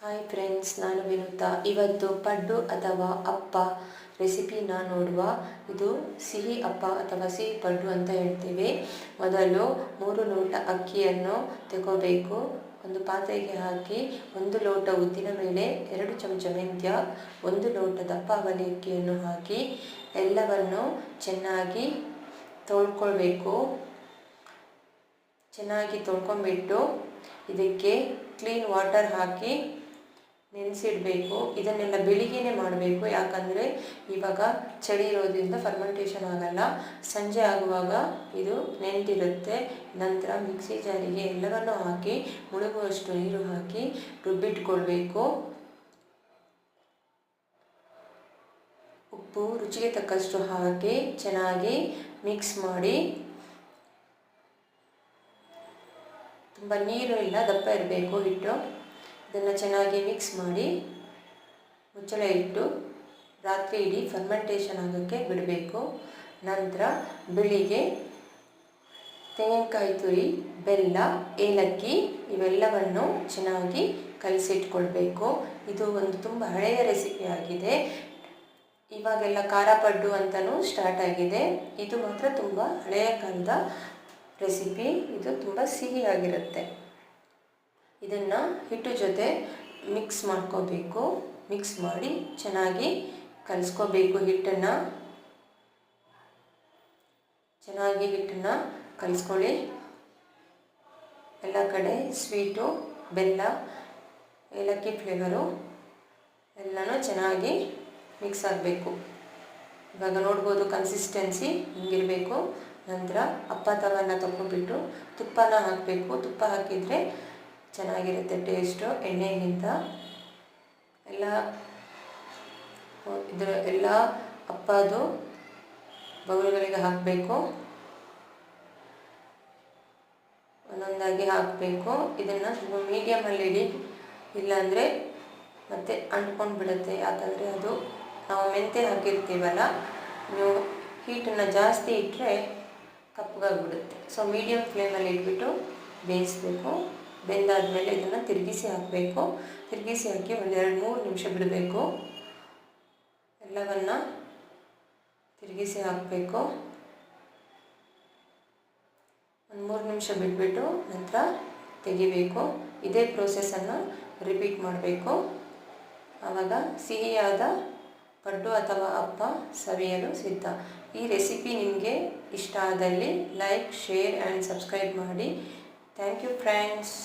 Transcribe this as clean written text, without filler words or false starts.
Hi friends, ನಾನು ವಿನುತಾ. ಇವತ್ತು ಪಡ್ಡು ಅಥವಾ ಅಪ್ಪ ರೆಸಿಪಿನ ನೋಡುವ. ಇದು ಸಿಹಿ ಅಪ್ಪ ಅಥವಾ ಸಿಹಿ ಪಡ್ಡು ಅಂತ ಹೇಳ್ತೀವಿ. ಮೊದಲು 3 ಲೋಟ ಅಕ್ಕಿಯನ್ನು ತಗೋಬೇಕು. ಒಂದು ಪಾತ್ರೆಗೆ ಹಾಕಿ 1 ಲೋಟ ಉದ್ದಿನ ಬೇಳೆ, 2 ಚಮಚ ಮೆಂತ್ಯ, 1 ಲೋಟ ದಪ್ಪ ಅವಲಕ್ಕಿಯನ್ನು ಹಾಕಿ ಎಲ್ಲವನ್ನು ಚೆನ್ನಾಗಿ ತೊಳ್ಕೊಳ್ಬೇಕು. ಚೆನ್ನಾಗಿ ತೊಳ್ಕೊಂಡ್ಬಿಟ್ಟು ಇದಕ್ಕೆ ಕ್ಲೀನ್ ವಾಟರ್ ಹಾಕಿ ನೆನೆಸಿಡಬೇಕು. ಇದನ್ನೆಲ್ಲ ಬೆಳಿಗ್ಗೆನೇ ಮಾಡಬೇಕು, ಯಾಕಂದರೆ ಇವಾಗ ಚಳಿ ಇರೋದ್ರಿಂದ ಫರ್ಮೆಂಟೇಷನ್ ಆಗಲ್ಲ. ಸಂಜೆ ಆಗುವಾಗ ಇದು ನೆಂದಿರುತ್ತೆ. ನಂತರ ಮಿಕ್ಸಿ ಜಾರಿಗೆ ಎಲ್ಲವನ್ನು ಹಾಕಿ ಮುಳುಗುವಷ್ಟು ನೀರು ಹಾಕಿ ರುಬ್ಬಿಟ್ಕೊಳ್ಬೇಕು. ಉಪ್ಪು ರುಚಿಗೆ ತಕ್ಕಷ್ಟು ಹಾಕಿ ಚೆನ್ನಾಗಿ ಮಿಕ್ಸ್ ಮಾಡಿ. ತುಂಬ ನೀರು ಇಲ್ಲ, ದಪ್ಪ ಇರಬೇಕು ಹಿಟ್ಟು. ಇದನ್ನು ಚೆನ್ನಾಗಿ ಮಿಕ್ಸ್ ಮಾಡಿ ಮುಚ್ಚಳ ಇಟ್ಟು ರಾತ್ರಿ ಇಡೀ ಫರ್ಮೆಂಟೇಷನ್ ಆಗೋಕ್ಕೆ ಬಿಡಬೇಕು. ನಂತರ ಬೆಳಿಗ್ಗೆ ತೆಂಗಿನಕಾಯಿ ತುರಿ, ಬೆಲ್ಲ, ಏಲಕ್ಕಿ ಇವೆಲ್ಲವನ್ನು ಚೆನ್ನಾಗಿ ಕಲಸಿಟ್ಕೊಳ್ಬೇಕು. ಇದು ಒಂದು ತುಂಬ ಹಳೆಯ ರೆಸಿಪಿ ಆಗಿದೆ. ಇವಾಗೆಲ್ಲ ಖಾರ ಪಡ್ಡು ಅಂತಲೂ ಸ್ಟಾರ್ಟ್ ಆಗಿದೆ. ಇದು ಮಾತ್ರ ತುಂಬ ಹಳೆಯ ಕಾಲದ ರೆಸಿಪಿ. ಇದು ತುಂಬ ಸಿಹಿಯಾಗಿರುತ್ತೆ. ಇದನ್ನು ಹಿಟ್ಟು ಜೊತೆ ಮಿಕ್ಸ್ ಮಾಡ್ಕೋಬೇಕು. ಮಿಕ್ಸ್ ಮಾಡಿ ಚೆನ್ನಾಗಿ ಕಲಿಸ್ಕೋಬೇಕು. ಚೆನ್ನಾಗಿ ಹಿಟ್ಟನ್ನು ಕಲಿಸ್ಕೊಳ್ಳಿ. ಎಲ್ಲ ಕಡೆ ಸ್ವೀಟು, ಬೆಲ್ಲ, ಏಲಕ್ಕಿ ಫ್ಲೇವರು ಎಲ್ಲನೂ ಚೆನ್ನಾಗಿ ಮಿಕ್ಸ್ ಆಗಬೇಕು. ಇವಾಗ ನೋಡ್ಬೋದು ಕನ್ಸಿಸ್ಟೆನ್ಸಿ ಹಿಂಗಿರಬೇಕು. ನಂತರ ಅಪ್ಪ ತವನ ತಗೊಂಡ್ಬಿಟ್ಟು ತುಪ್ಪನ ಹಾಕಬೇಕು. ತುಪ್ಪ ಹಾಕಿದರೆ ಚೆನ್ನಾಗಿರುತ್ತೆ ಟೇಸ್ಟು ಎಣ್ಣೆಗಿಂತ. ಎಲ್ಲ ಅಪ್ಪದು ಬೌಲ್ಗಳಿಗೆ ಹಾಕಬೇಕು. ಒಂದೊಂದಾಗಿ ಹಾಕಬೇಕು. ಇದನ್ನು ಸ್ವಲ್ಪ ಮೀಡಿಯಮಲ್ಲಿ ಇಡಿ, ಇಲ್ಲಾಂದರೆ ಮತ್ತೆ ಅಂಟ್ಕೊಂಡು ಬಿಡುತ್ತೆ. ಯಾಕಂದರೆ ಅದು ನಾವು ಮೆಂತೆ ಹಾಕಿರ್ತೀವಲ್ಲ, ನೀವು ಹೀಟನ್ನು ಜಾಸ್ತಿ ಇಟ್ಟರೆ ಕಪ್ಪಗಾಗ್ಬಿಡುತ್ತೆ. ಸೊ ಮೀಡಿಯಮ್ ಫ್ಲೇಮಲ್ಲಿ ಇಟ್ಬಿಟ್ಟು ಬೇಯಿಸಬೇಕು. ಬೆಂದಾದಮೇಲೆ ಇದನ್ನು ತಿರುಗಿಸಿ ಹಾಕಬೇಕು. ತಿರುಗಿಸಿ ಹಾಕಿ 1-2-3 ನಿಮಿಷ ಬಿಡಬೇಕು. ಎಲ್ಲವನ್ನು ತಿರುಗಿಸಿ ಹಾಕಬೇಕು. 1-3 ನಿಮಿಷ ಬಿಟ್ಬಿಟ್ಟು ನಂತರ ತೆಗಿಬೇಕು. ಇದೇ ಪ್ರೋಸೆಸ್ಸನ್ನು ರಿಪೀಟ್ ಮಾಡಬೇಕು. ಆವಾಗ ಸಿಹಿಯಾದ ಪಡ್ಡು ಅಥವಾ ಅಪ್ಪ ಸವಿಯಲು ಸಿದ್ಧ. ಈ ರೆಸಿಪಿ ನಿಮಗೆ ಇಷ್ಟ ಆದಲ್ಲಿ ಲೈಕ್, ಶೇರ್ ಆ್ಯಂಡ್ ಸಬ್ಸ್ಕ್ರೈಬ್ ಮಾಡಿ. Thank you friends.